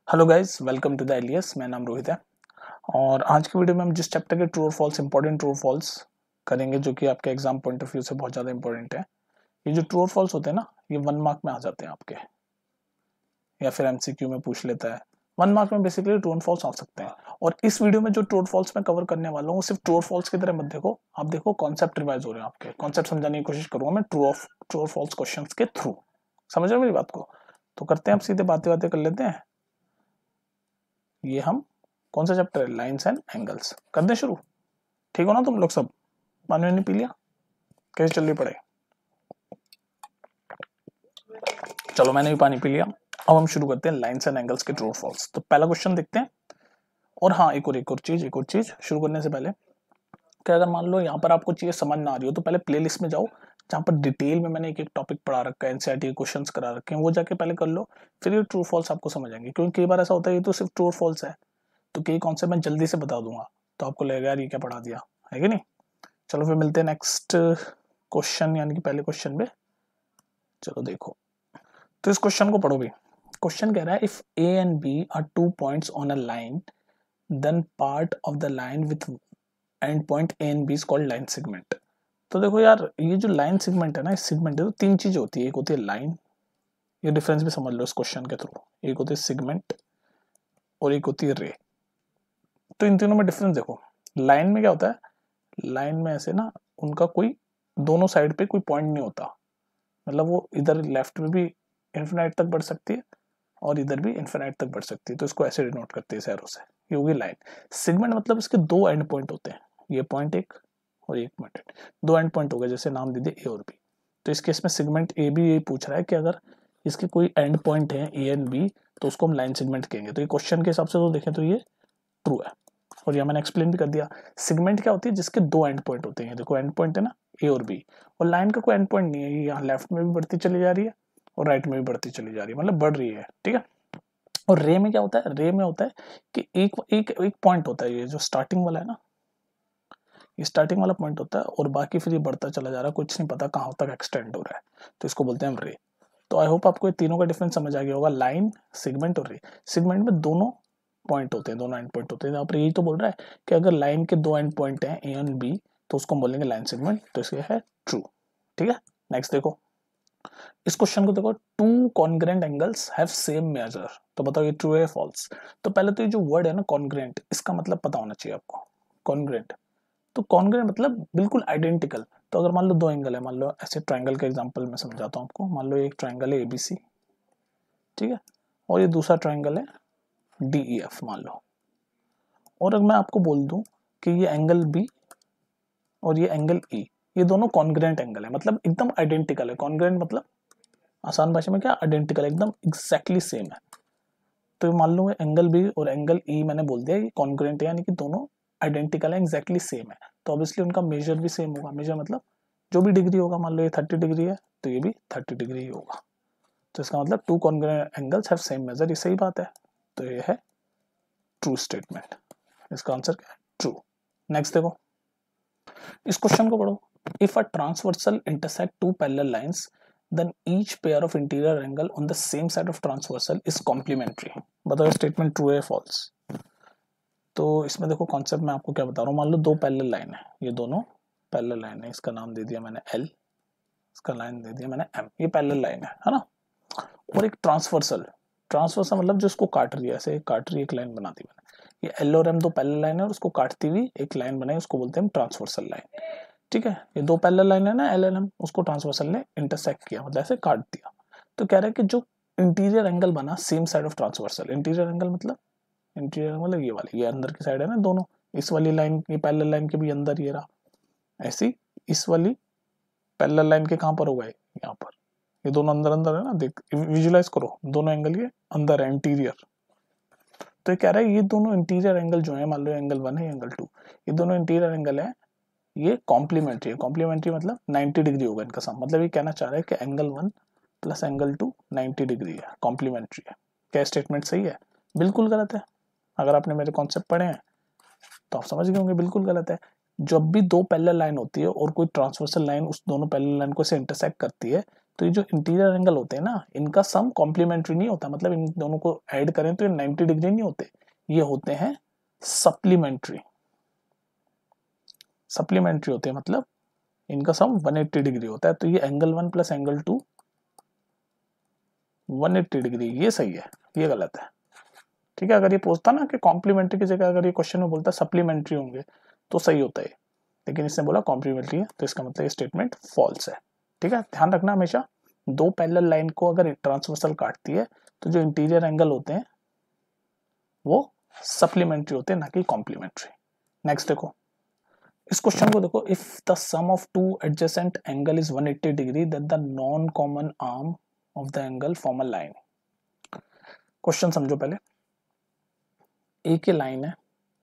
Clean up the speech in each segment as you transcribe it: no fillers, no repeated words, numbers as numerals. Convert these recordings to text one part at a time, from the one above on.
Hello guys, welcome to the एलियस। मेरा नाम रोहित है और आज की वीडियो में हम जिस चैप्टर के ट्रू और फॉल्स इंपॉर्टेंट ट्रू और फॉल्स करेंगे जो कि आपके एग्जाम पॉइंट ऑफ व्यू से बहुत ज़्यादा इंपॉर्टेंट है। ये जो ट्रू और फॉल्स होते हैं ना, ये 1 मार्क में आ जाते हैं आपके, या फिर एमसीक्यू में पूछ लेता है। 1 मार्क में बेसिकली ट्रू और फॉल्स आ सकते हैं। और इस वीडियो में जो ट्रू और फॉल्स मैं कवर करने वाला हूँ सिर्फ ट्रू और फॉल्स की तरह मत देखो, आप देखो कॉन्सेप्ट रिवाइज हो रहे हैं आपके। कॉन्सेप्ट समझाने की कोशिश करूंगा मैं ट्रू और फॉल्स क्वेश्चन के थ्रू। समझ रहे हो मेरी बात को? तो करते हैं, आप सीधे बातें बातें कर लेते हैं। ये हम कौन सा चैप्टर है? Lines and angles. कर दें शुरू? ठीक हो ना तुम लोग सब? पानी वानी पी लिया? कैसे चल रही पड़े? चलो, मैंने भी पानी पी लिया। अब हम शुरू करते हैं लाइंस एंड एंगल्स के ट्रू और फॉल्स। तो पहला क्वेश्चन देखते हैं। और हाँ, एक और चीज शुरू करने से पहले, कि अगर मान लो यहाँ पर आपको चीजें समझ ना आ रही हो तो पहले प्लेलिस्ट में जाओ, जहाँ पर डिटेल में मैंने एक एक टॉपिक पढ़ा रखा है, एनसीईआरटी के क्वेश्चंस करा रखे हैं, वो जाके पहले कर लो। फिर ये ट्रू फॉल्स आपको समझ आएंगे, क्योंकि कई बार ऐसा होता है ये तो सिर्फ ट्रू और फॉल्स है, तो कई कॉन्सेप्ट मैं जल्दी से बता दूंगा तो आपको लगेगा यार ये क्या पढ़ा दिया, है कि नहीं। चलो फिर मिलते हैं नेक्स्ट क्वेश्चन, यानी कि पहले क्वेश्चन पे। चलो देखो, तो इस क्वेश्चन को पढ़ो भी। क्वेश्चन कह रहा है, if A and B are 2 points on a line, then part of the line with end point A and B is called line segment. तो देखो यार, ये जो लाइन सेगमेंट है ना, इस सेगमेंट है तो तीन चीजें होती है। एक होती है लाइन, ये डिफरेंस भी समझ लो इस क्वेश्चन के थ्रू। एक होती है सेगमेंट और एक होती है रे। तो इन तीनों में डिफरेंस देखो। लाइन में क्या होता है? लाइन में ऐसे ना, उनका कोई दोनों साइड पे कोई पॉइंट नहीं होता। मतलब वो इधर लेफ्ट में भी इन्फिनाइट तक बढ़ सकती है और इधर भी इन्फिनाइट तक बढ़ सकती है, तो इसको ऐसे डिनोट करते हैं एरो से। ये होगी लाइन। सेगमेंट मतलब इसके दो एंड पॉइंट होते हैं, ये पॉइंट एक और एक पॉइंट। दो एंड पॉइंट हो गए, जैसे नाम दे दिए ए और बी। तो इस केस में सेगमेंट ए भी यही पूछ रहा है कि अगर इसके कोई एंड पॉइंट है ए एंड बी तो उसको हम लाइन सेगमेंट कहेंगे। तो ये क्वेश्चन के हिसाब से तो देखें तो ये ट्रू है, और ये मैंने एक्सप्लेन भी कर दिया। सेगमेंट क्या होती है? जिसके दो एंड पॉइंट होते हैं। देखो एंड पॉइंट है ना, ए और बी। और लाइन का कोई एंड पॉइंट नहीं है, ये यहाँ लेफ्ट में भी बढ़ती चली जा रही है और राइट में भी बढ़ती चली जा रही है, मतलब बढ़ रही है, ठीक है। और रे में क्या होता है? रे में होता है कि एक एक एक पॉइंट होता है, ये जो स्टार्टिंग वाला है ना, ये स्टार्टिंग वाला पॉइंट होता है और बाकी फिर ये बढ़ता चला जा रहा है, कुछ नहीं पता कहाँ तक एक्सटेंड हो रहा है, तो इसको बोलते हैं हम रे। तो आई होप आपको ये तीनों का डिफरेंस समझ आ गया होगा, लाइन, सेगमेंट और रे। सेगमेंट में दोनों पॉइंट होते हैं, दोनों एंड पॉइंट होते हैं। यहाँ पर यही तो बोल रहा है कि अगर लाइन के दो एंड पॉइंट हैं ए एंड बी तो उसको हम बोलेंगे लाइन सेगमेंट, तो इसके है ट्रू, ठीक है। नेक्स्ट देखो, इस क्वेश्चन को देखो, two congruent angles have same measure. तो बताओ ये ट्रू है फॉल्स? तो पहले तो ये जो वर्ड है ना कॉन्ग्रेंट, इसका मतलब पता होना चाहिए आपको। कॉन्ग्रेंट, तो कॉन्ग्रेंट मतलब बिल्कुल आइडेंटिकल। तो अगर मान लो दो एंगल है, मान लो ऐसे ट्राइंगल का एग्जांपल मैं समझाता हूँ आपको। मान लो एक ट्राइंगल है एबीसी, ठीक है, और ये दूसरा ट्राइंगल है डीईएफ मान लो। और अगर मैं आपको बोल दूं कि ये एंगल बी और ये एंगल ई, ये दोनों कॉन्ग्रेंट एंगल है, मतलब एकदम आइडेंटिकल है। कॉन्ग्रेंट मतलब आसान भाषा में क्या? आइडेंटिकल, एकदम एग्जैक्टली सेम है। तो मान लो एंगल बी और एंगल ई मैंने बोल दिया ये कॉन्ग्रेंट है, यानी कि दोनों आइडेंटिकल है, एग्जैक्टली सेम है। तो ऑब्वियसली उनका मेजर भी सेम होगा। मेजर मतलब जो भी डिग्री होगा, मान लो ये 30 डिग्री है तो ये भी 30 डिग्री ही होगा। तो इसका मतलब two congruent angles have same measure, ये सही बात है। तो ये है ट्रू स्टेटमेंट, इसका आंसर क्या है? ट्रू। नेक्स्ट देखो, इस क्वेश्चन को पढ़ो। If a transversal intersect two parallel lines, then each pair of interior angle on the same side of transversal is complementary। बताओ स्टेटमेंट ट्रू है फॉल्स? तो इसमें देखो कॉन्सेप्ट मैं आपको क्या बता रहा हूँ। मान लो दो पैरेलल लाइन है, ये दोनों पैरेलल लाइन है, इसका नाम दे दिया मैंने एल, इसका लाइन दे दिया मैंने एम, ये पैरेलल लाइन है ना। और एक ट्रांसवर्सल, ट्रांसवर्सल मतलब जो इसको काट रही है, ऐसे काट रही है, एक लाइन बना दी मैंने। ये एल और एम दो पैरेलल लाइन है और उसको काटती हुई एक लाइन बनाई, उसको बोलते हैं ट्रांसवर्सल लाइन, ठीक है। ये दो पैरेलल लाइन है ना एल एंड एम, उसको ट्रांसवर्सल ने इंटरसेक्ट किया, मतलब ऐसे काट दिया। तो कह रहा है कि जो इंटीरियर एंगल बना same side of transversal, interior angle मतलब, इंटीरियर मतलब ये वाली, ये अंदर की साइड है ना दोनों, इस वाली लाइन, ये पैरेलल लाइन के भी अंदर ये रहा, ऐसी इस वाली पैरेलल लाइन के कहां पर होगा? यहाँ पर। ये दोनों अंदर अंदर है ना, देख विजुलाइज करो, दोनों एंगल ये अंदर है, इंटीरियर। तो ये कह रहा है ये दोनों इंटीरियर एंगल जो है, मान लो एंगल 1 है एंगल 2, ये दोनों इंटीरियर एंगल है, ये कॉम्प्लीमेंट्री है। कॉम्प्लीमेंट्री मतलब 90 डिग्री होगा इनका सम। मतलब ये कहना चाह रहा है कि एंगल 1 प्लस एंगल 2 90 डिग्री है, कॉम्प्लीमेंट्री है। क्या स्टेटमेंट सही है? बिल्कुल गलत है। अगर आपने मेरे कॉन्सेप्ट पढ़े हैं तो आप समझ गए होंगे बिल्कुल गलत है। जब भी दो पैरेलल लाइन होती है और कोई ट्रांसवर्सल लाइन उस दोनों पैरेलल लाइन को से इंटरसेक्ट करती है, तो ये जो इंटीरियर एंगल होते हैं ना, इनका सम कॉम्प्लीमेंट्री नहीं होता, मतलब इन दोनों को ऐड करें तो ये 90 डिग्री नहीं होते, ये होते हैं सप्लीमेंट्री। सप्लीमेंट्री होते हैं मतलब इनका सम 180 डिग्री होता है। तो ये एंगल 1 प्लस एंगल 2 180 डिग्री, ये सही है, ये गलत है। ठीक है, अगर ये पूछता ना कि कॉम्प्लीमेंट्री की जगह अगर ये क्वेश्चन में बोलता सप्लीमेंट्री होंगे तो सही होता है, लेकिन इसने बोला कॉम्प्लीमेंट्री है, तो इसका मतलब ये स्टेटमेंट फॉल्स है। ठीक है, ध्यान रखना हमेशा, दो पैरेलल लाइन को अगर ट्रांसवर्सल काटती है तो जो इंटीरियर एंगल होते हैं वो सप्लीमेंट्री होते हैं, ना कि कॉम्प्लीमेंट्री। नेक्स्ट देखो इस क्वेश्चन को, देखो if the sum of two adjacent angle is 180 degree that the non common arm of the angle form a line. Question समझो पहले, एक ही लाइन है,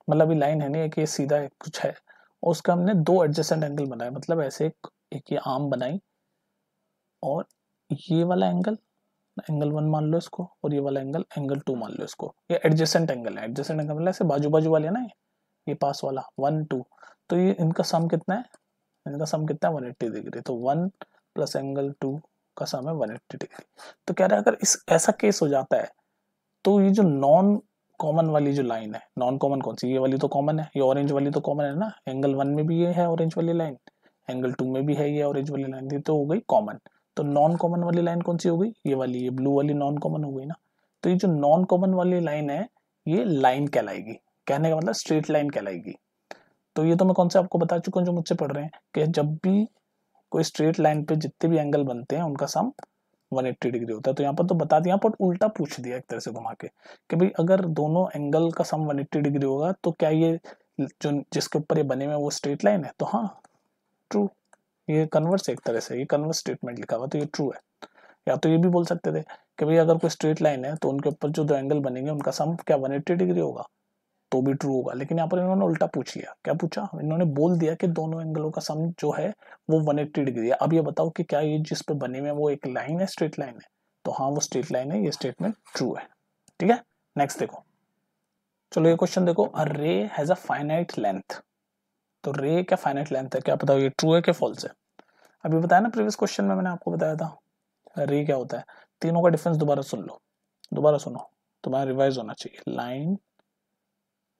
मतलब ये लाइन है नहीं, एक ये सीधा एक कुछ है, और उसका हमने दो एडजेसेंट एंगल बनाए, मतलब ऐसे एक ये आर्म बनाई, और ये वाला एंगल एंगल 1 मान लो इसको, और ये वाला एंगल एंगल 2 मान लो इसको। ये एडजेसेंट एंगल है, एडजेसेंट एंगल मतलब ऐसे बाजू बाजू वाले ना, ये पास वाला 1 2, तो ये इनका सम कितना है, इनका सम कितना है 180 डिग्री, तो 1 प्लस एंगल 2 का सम है 180 डिग्री। तो कह रहा है अगर इस ऐसा केस हो जाता है तो ये जो नॉन कॉमन वाली जो लाइन है, नॉन कॉमन कौन सी, ये वाली तो कॉमन है, ये ऑरेंज वाली तो कॉमन है ना, एंगल 1 में भी ये है ऑरेंज वाली लाइन, एंगल 2 में भी है ये ऑरेंज वाली लाइन, ये तो हो गई कॉमन। तो नॉन कॉमन वाली लाइन कौन सी हो गई, ये वाली, ये ब्लू वाली नॉन कॉमन हो गई ना। तो ये जो नॉन कॉमन वाली लाइन है ये लाइन कहलाएगी, कहने का मतलब स्ट्रेट लाइन कहलाएगी। तो ये तो मैं कौन से आपको बता चुका हूँ जो मुझसे पढ़ रहे हैं, कि जब भी कोई स्ट्रेट लाइन पे जितने भी एंगल बनते हैं उनका सम 180 डिग्री होता है। तो यहाँ पर तो बता दिया, पर उल्टा पूछ दिया एक तरह से घुमा के, कि भाई अगर दोनों एंगल का सम 180 डिग्री होगा तो क्या ये जो जिसके ऊपर ये बने हुए वो स्ट्रेट लाइन है, तो हाँ ट्रू, ये कन्वर्स एक तरह से, ये कन्वर्स स्टेटमेंट लिखा हुआ तो ये ट्रू है। या तो ये भी बोल सकते थे कि भाई अगर कोई स्ट्रेट लाइन है तो उनके ऊपर जो दो एंगल बनेंगे उनका सम क्या 180 डिग्री होगा, तो भी ट्रू होगा। लेकिन यहाँ पर इन्होंने उल्टा पूछ लिया, क्या पूछा, इन्होंने बोल दिया कि दोनों एंगलों का सम जो है वो 180 डिग्री है। अब ये बताओ कि क्या ये जिस पे बने हुए वो एक लाइन है, स्ट्रेट लाइन है, तो हाँ वो स्ट्रेट लाइन है, ये स्टेटमेंट ट्रू है। ठीक है, नेक्स्ट देखो, चलो ये क्वेश्चन देखो, अ रे हैज अ फाइनाइट लेंथ। तो रे क्या फाइनाइट लेंथ है, क्या बताओ ये ट्रू है क्या फॉल्स है। अभी बताया ना प्रीवियस क्वेश्चन में मैंने आपको बताया था रे क्या होता है। तीनों का डिफरेंस दोबारा सुन लो, दोबारा सुनो, तुम्हारा रिवाइज होना चाहिए। लाइन,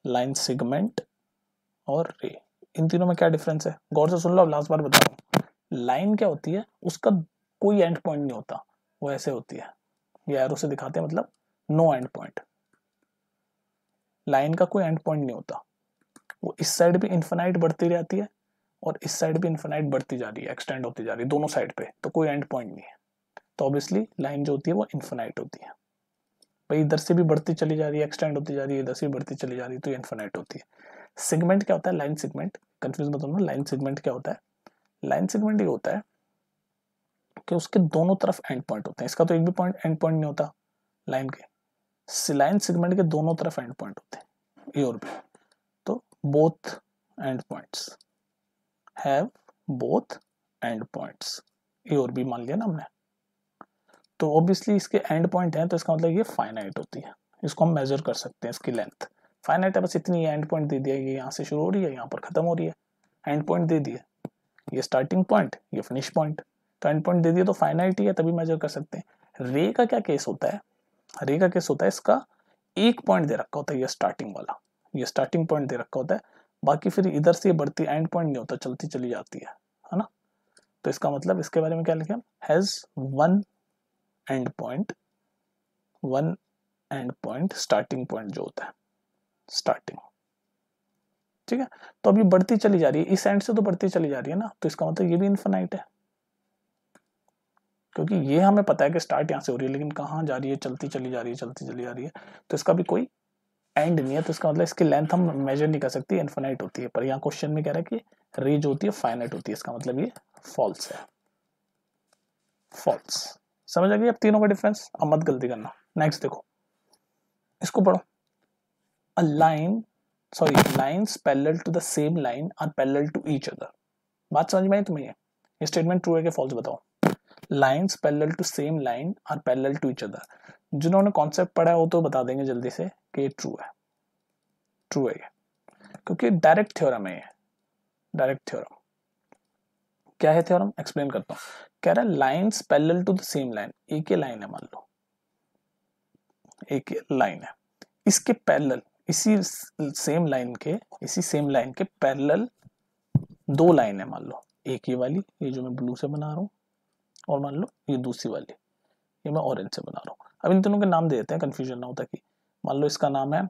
लाइन सेगमेंट और रे, इन तीनों में क्या डिफरेंस है, गौर से सुन लो, अब लास्ट बार बता रहा हूँ। लाइन क्या होती है, उसका कोई एंड पॉइंट नहीं होता, वो ऐसे होती है, ये एरो से दिखाते हैं, मतलब नो एंड पॉइंट। लाइन का कोई एंड पॉइंट नहीं होता, वो इस साइड भी इन्फिनाइट बढ़ती रहती है और इस साइड भी इन्फिनाइट बढ़ती जा रही है, एक्सटेंड होती जा रही है दोनों साइड पे, तो कोई एंड पॉइंट नहीं है। तो ऑब्वियसली लाइन जो होती है वो इन्फिनाइट होती है, भाई इधर से भी बढ़ती चली जा रही है, एक्सटेंड होती जा रही है, इधर से भी बढ़ती चली जा रही है, तो इन्फिनाइट होती है। सेगमेंट क्या होता है, लाइन सेगमेंट, कंफ्यूज मत होना, लाइन सेगमेंट क्या होता है, लाइन सेगमेंट ये होता है कि उसके दोनों तरफ एंड पॉइंट होते हैं, इसका तो एक भी पॉइंट एंड पॉइंट नहीं होता लाइन के, लाइन सेगमेंट के दोनों तरफ एंड पॉइंट होते हैं, ये और भी, तो both and points have both and points, ये और भी मान लिया ना हमने। तो ऑब्वियसली इसके एंड पॉइंट है, तो इसका मतलब ये फाइनाइट होती है, इसको हम मेजर कर सकते हैं, इसकी लेंथ फाइनाइट है, बस इतनी एंड पॉइंट दे दिया, ये यहाँ से शुरू हो रही है यहाँ पर खत्म हो रही है, एंड पॉइंट दे दिए, ये स्टार्टिंग पॉइंट ये फिनिश पॉइंट, तो एंड पॉइंट दे दिए तो फाइनाइट ही है, तभी मेजर कर सकते हैं। रे का क्या केस होता है, रे का केस होता है इसका एक पॉइंट दे रखा होता है, ये स्टार्टिंग वाला, ये स्टार्टिंग पॉइंट दे रखा होता है, बाकी फिर इधर से बढ़ती एंड पॉइंट नहीं होता, चलती चली जाती है ना। तो इसका मतलब इसके बारे में क्या लिखे, has one and point, one and point starting point जो होता है स्टार्टिंग। ठीक है, तो अभी बढ़ती चली जा रही है, इस एंड से तो बढ़ती चली जा रही है ना, तो इसका मतलब ये भी इनफिनाइट है, क्योंकि ये हमें पता है कि स्टार्ट यहाँ से हो रही है, लेकिन कहाँ जा रही है, चलती चली जा रही है, चलती चली जा रही है, तो इसका भी कोई एंड नहीं है, तो इसका मतलब इसकी लेंथ हम मेजर नहीं कर सकती, इनफिनाइट होती है। पर यहाँ क्वेश्चन में कह रहा है कि रे जो होती है फाइनाइट होती है, इसका मतलब ये फॉल्स है, फॉल्स। समझ आ गई अब तीनों का डिफरेंस, अब मत गलती करना। नेक्स्ट देखो, इसको पढ़ो, a line sorry lines parallel to the same line are parallel to each other. बात समझ में आई तुम्हें, ये स्टेटमेंट ट्रू है कि फॉल्स बताओ। Lines parallel to same line are parallel to each other, जिन्होंने कॉन्सेप्ट पढ़ा है वो तो बता देंगे जल्दी से कि ये ट्रू है, ट्रू है ये, क्योंकि डायरेक्ट थ्योरम है ये, डायरेक्ट थ्योरम। क्या है थ्योरम, एक्सप्लेन करता हूँ। कह रहा है lines parallel to the same line, एक ही लाइन है, मान लो एक लाइन है, इसके पैरेलल इसी सेम लाइन के पैरेलल दो लाइन है, मान लो एक ये वाली, ये जो मैं ब्लू से बना रहा हूँ, और मान लो ये दूसरी वाली, ये मैं ऑरेंज से बना रहा हूँ। अब इन दोनों के नाम दे देते हैं, कंफ्यूजन ना होता कि मान लो इसका नाम है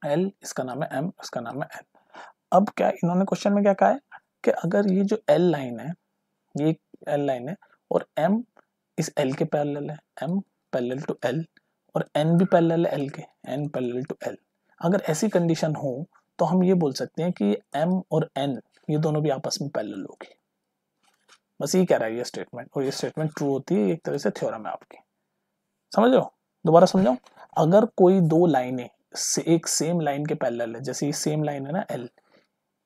L, इसका नाम है M, इसका नाम है N। अब क्या इन्होंने क्वेश्चन में क्या कहा है कि अगर ये जो L लाइन है, ये L लाइन है और M इस L के पैरेलल है, M पैरेलल टू L, और N भी पैरेलल है L के, N पैरेलल टू L, अगर ऐसी कंडीशन हो तो हम ये बोल सकते हैं कि M और N ये दोनों भी आपस में पैरेलल होगी। बस ये कह रहा है ये स्टेटमेंट, और ये स्टेटमेंट ट्रू होती है, एक तरह से थ्योरम है आपकी। समझ रहे हो, दोबारा समझाऊं। अगर कोई दो लाइनें एक सेम लाइन के पैरेलल है, जैसे ये सेम लाइन है ना L,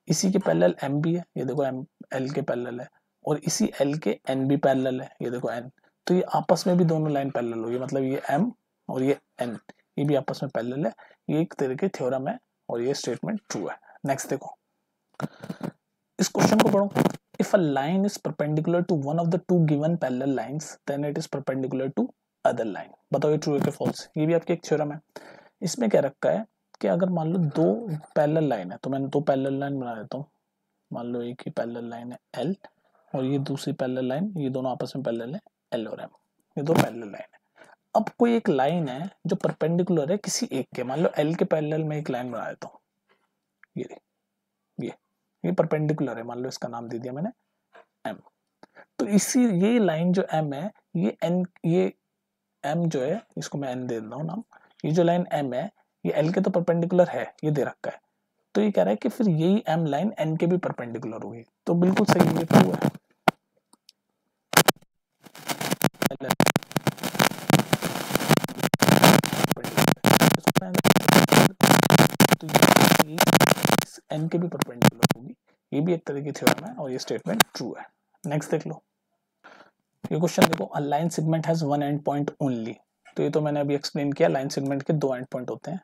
इसी के पैरेलल M भी है, ये देखो M L के पैरेलल है, और इसी L के N भी पैरेलल है, ये देखो N, तो ये आपस में भी दोनों लाइन पैरेलल होगी, मतलब ये M और ये N ये भी आपस में पैरेलल है। ये एक तरह के थ्योरम है और ये स्टेटमेंट ट्रू है। नेक्स्ट देखो, इस क्वेश्चन को पढ़ो। If a line is perpendicular to one of the two given parallel lines then it is perpendicular to other line. बताओ ये ट्रू है कि फॉल्स। ये भी आपकी एक थ्योरम है। इसमें क्या रखा है कि अगर मान लो दो पैरेलल लाइन है, तो मैंने दो पैरेलल लाइन बना देता हूँ। मान लो एक ही पैरेलल लाइन है L और ये दूसरी पैरेलल लाइन, ये दोनों आपस में पैरेलल है L और M, ये दो पैरेलल लाइन है। अब कोई एक लाइन है जो परपेंडिकुलर है किसी एक के, मान लो L के पैरेलल में एक लाइन बना देता हूँ, ये परपेंडिकुलर है, मान लो इसका नाम दे दिया मैंने M। तो इसी ये लाइन जो M है, ये M जो है, इसको मैं N दे देता हूँ नाम। ये जो लाइन M है ये L के तो परपेंडिकुलर है, ये दे रखा है, तो ये कह रहा है कि फिर यही M लाइन N के भी परपेंडिकुलर होगी। तो बिल्कुल सही है, ट्रू है। तो ये N के भी परपेंडिकुलर होगी, ये भी एक तरह की थ्योरम है और ये स्टेटमेंट ट्रू है। नेक्स्ट देख लो, ये क्वेश्चन देखो, a line segment has one and point only. तो ये तो मैंने अभी एक्सप्लेन किया, लाइन सेगमेंट के दो एंड पॉइंट होते हैं,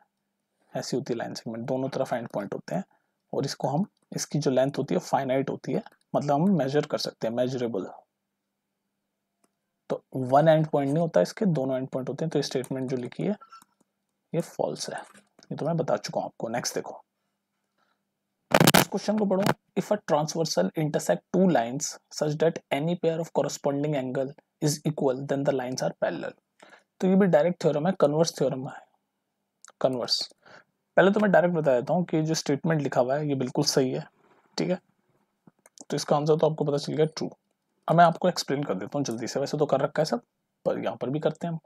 ऐसी होती है लाइन सेगमेंट, दोनों तरफ एंड पॉइंट होते हैं, और इसको हम, इसकी जो लेंथ होती है फाइनाइट होती है, मतलब हम मेजर कर सकते हैं, मेजरेबल। तो वन एंड पॉइंट नहीं होता, इसके दोनों एंड पॉइंट होते हैं। तो ये स्टेटमेंट जो लिखी है ये फॉल्स है, ये तो मैं बता चुका हूं आपको। नेक्स्ट देखो, इस क्वेश्चन को पढ़ो। If a transversal intersect two lines such that any pair of corresponding angle is equal then the lines are parallel. तो ये भी डायरेक्ट थ्योरम है, कन्वर्स थ्योरम है, कन्वर्स। पहले तो मैं डायरेक्ट बता देता हूँ कि जो स्टेटमेंट लिखा हुआ है ये बिल्कुल सही है, ठीक है। तो इसका आंसर तो आपको पता चल गया ट्रू। अब मैं आपको एक्सप्लेन कर देता हूँ जल्दी से, वैसे तो कर रखा है सब, पर यहाँ पर भी करते हैं हम।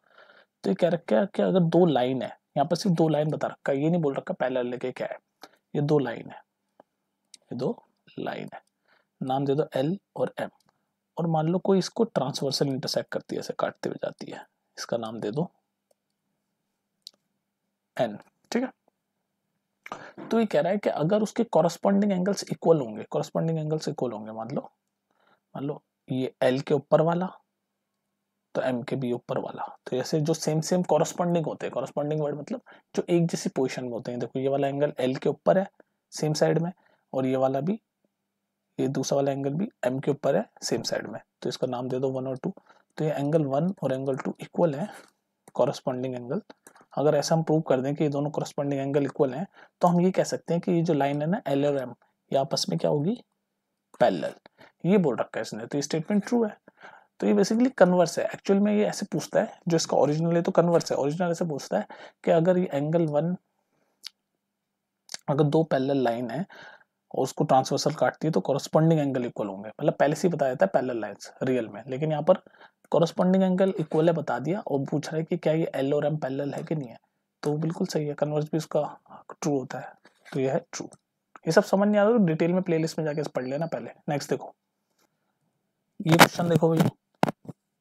तो ये कह रखा है कि अगर दो लाइन है, यहाँ पर सिर्फ दो लाइन बता रखा है, ये नहीं बोल रखा पैरेलल लेके क्या है, ये दो लाइन है, ये दो लाइन है, नाम दे दो L और M, और मान लो कोई इसको ट्रांसवर्सल इंटरसेक्ट करती है, ऐसे काटते हुए जाती है, इसका नाम दे दो N, ठीक है। तो ये कह रहा है कि अगर उसके कॉरस्पॉन्डिंग एंगल्स इक्वल होंगे, कॉरस्पॉन्डिंग एंगल्स इक्वल होंगे, मान लो ये L के ऊपर वाला तो M के भी ऊपर वाला, तो ऐसे जो सेम सेम कॉरस्पॉन्डिंग होते हैं, कॉरस्पॉन्डिंग वर्ड मतलब जो एक जैसी पोजीशन में होते हैं। देखो ये वाला एंगल L के ऊपर है सेम साइड में, और ये वाला भी, ये दूसरा वाला एंगल भी M के ऊपर है सेम साइड में, तो इसका नाम दे दो 1 और 2। तो ये एंगल 1 और एंगल 2 इक्वल है, कॉरस्पॉन्डिंग एंगल। अगर ऐसा हम प्रूव कर दें कि ये दोनों कॉरस्पॉन्डिंग एंगल इक्वल हैं, तो हम ये कह सकते हैं कि ये जो लाइन है ना L और M, ये आपस में क्या होगी, पैरेलल। ये बोल रखा है इसने, तो ये स्टेटमेंट ट्रू है। तो ये बेसिकली कन्वर्स है, एक्चुअल में ये ऐसे पूछता है, जो इसका ओरिजिनल है तो कन्वर्स है, ओरिजिनल ऐसे पूछता है कि अगर ये एंगल 1, अगर दो पैरेलल लाइन है और उसको ट्रांसवर्सल काटती है तो कॉरस्पॉन्डिंग एंगल इक्वल होंगे, मतलब पहले से ही बता देता है पैरेलल लाइंस रियल में, लेकिन यहाँ पर कॉरस्पॉन्डिंग एंगल इक्वल है बता दिया, और पूछ रहा है कि क्या ये L और M पैरेलल है कि नहीं है। तो बिल्कुल सही है, कन्वर्स भी उसका ट्रू होता है, तो यह है ट्रू। ये सब समझ नहीं आ रहा तो डिटेल में प्लेलिस्ट में जाके पढ़ लेना पहले। नेक्स्ट देखो, ये क्वेश्चन देखो भैया,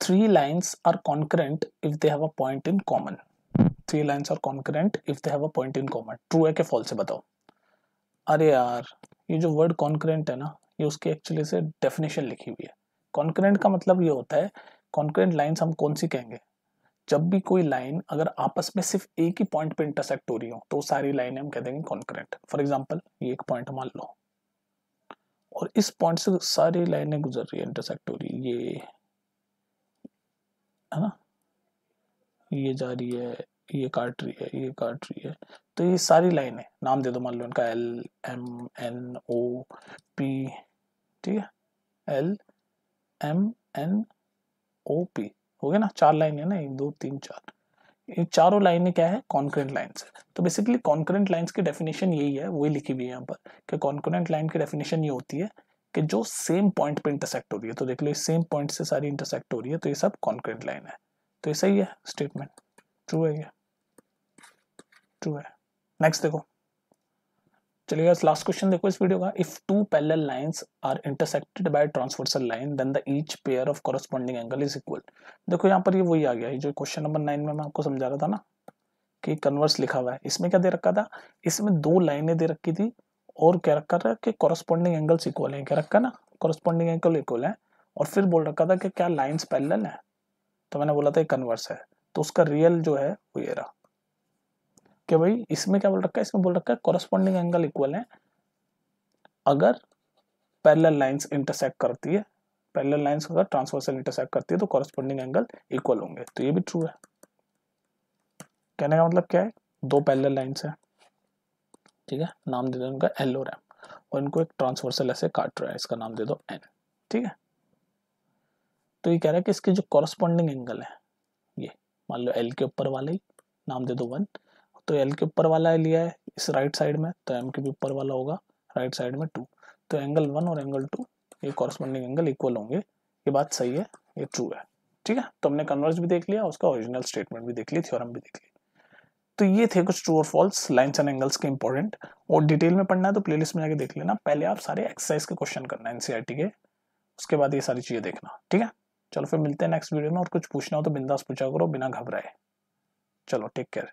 three lines are concurrent if they have a point in common. Three lines are concurrent if they have a point in common. True है कि false है बताओ। अरे यार, ये जो वर्ड concurrent है ना, ये उसके एक्चुअली से डेफिनेशन लिखी हुई है। concurrent का मतलब ये होता है, concurrent लाइंस हम कौन सी कहेंगे, जब भी कोई लाइन अगर आपस में सिर्फ एक ही पॉइंट पे इंटरसेक्ट हो रही हो तो सारी लाइनें हम कह देंगे concurrent। फॉर एग्जाम्पल ये एक पॉइंट मान लो, और इस पॉइंट से सारी लाइनें गुजर रही है, इंटरसेक्ट हो रही है, ये है ना, ये जा रही है, ये काट रही है, ये काट रही है, तो ये सारी लाइनें नाम दे दो, मान लो इनका L M N O P, ठीक है, L M N O P, हो गया ना, 4 लाइन है ना, 1 2 3 4, ये चारों लाइनें क्या है, कॉन्करेंट लाइंस है। तो बेसिकली कॉन्करेंट लाइंस की डेफिनेशन यही है, वही लिखी हुई है यहाँ पर, कि कॉन्करेंट लाइन की डेफिनेशन ये होती है कि जो सेम पॉइंट पे इंटरसेक्ट हो रही है, तो देख लो सेम पॉइंट से सारी इंटरसेक्ट हो रही है, तो ये सब कॉन्करेंट लाइन है। तो ये सही है स्टेटमेंट, ट्रू है, ये ट्रू है। नेक्स्ट देखो, चलिए लास्ट क्वेश्चन देखो इस वीडियो का, if two parallel lines are intersected by transversal line then the each pair of corresponding angle is equal. देखो यहाँ पर ये वही आ गया है जो क्वेश्चन नंबर 9 में मैं आपको समझा रहा था ना, कि कन्वर्स लिखा हुआ है। इसमें क्या दे रखा था, इसमें 2 लाइनें दे रखी थी और क्या रखा था कि कॉरस्पॉन्डिंग एंगल्स इक्वल है, क्या रखा ना, कॉरस्पॉन्डिंग एंगल इक्वल है, और फिर बोल रखा था कि क्या लाइंस पैरेलल है, तो मैंने बोला था ये कन्वर्स है, तो उसका रियल जो है वो ये रहा, कि भाई इसमें क्या बोल रखा है, इसमें बोल रखा है कॉरस्पॉन्डिंग एंगल इक्वल है अगर पैरेलल लाइंस इंटरसेक्ट करती है, पैरेलल लाइंस अगर ट्रांसवर्सल इंटरसेक्ट करती है तो कॉरस्पॉन्डिंग एंगल इक्वल होंगे, तो ये भी ट्रू है। कहने का मतलब क्या है, 2 पैरेलल लाइंस है, ठीक है, नाम दे दो इनका एल और एम, और इनको एक ट्रांसवर्सल ऐसे काट रहा है, इसका नाम दे दो एन, ठीक है। तो ये कह रहा है कि इसके जो कॉरस्पॉन्डिंग एंगल है, ये मान लो एल के ऊपर वाला ही नाम दे दो 1, तो एल के ऊपर वाला लिया है इस राइट साइड में, तो एम के भी ऊपर वाला होगा राइट साइड में 2, तो एंगल 1 और एंगल 2 ये कॉरस्पॉन्डिंग एंगल इक्वल होंगे, ये बात सही है, ये ट्रू है, ठीक है। तो हमने कन्वर्स भी देख लिया, उसका ओरिजिनल स्टेटमेंट भी देख ली, थ्योरम भी देख ली। तो ये थे कुछ ट्रू और फॉल्स लाइंस एंड एंगल्स के इंपॉर्टेंट, और डिटेल में पढ़ना है तो प्लेलिस्ट में जाके देख लेना, पहले आप सारे एक्सरसाइज के क्वेश्चन करना है एनसीईआरटी के, उसके बाद ये सारी चीजें देखना, ठीक है। चलो फिर मिलते हैं नेक्स्ट वीडियो में, और कुछ पूछना हो तो बिंदास पूछा करो बिना घबराए। चलो टेक केयर।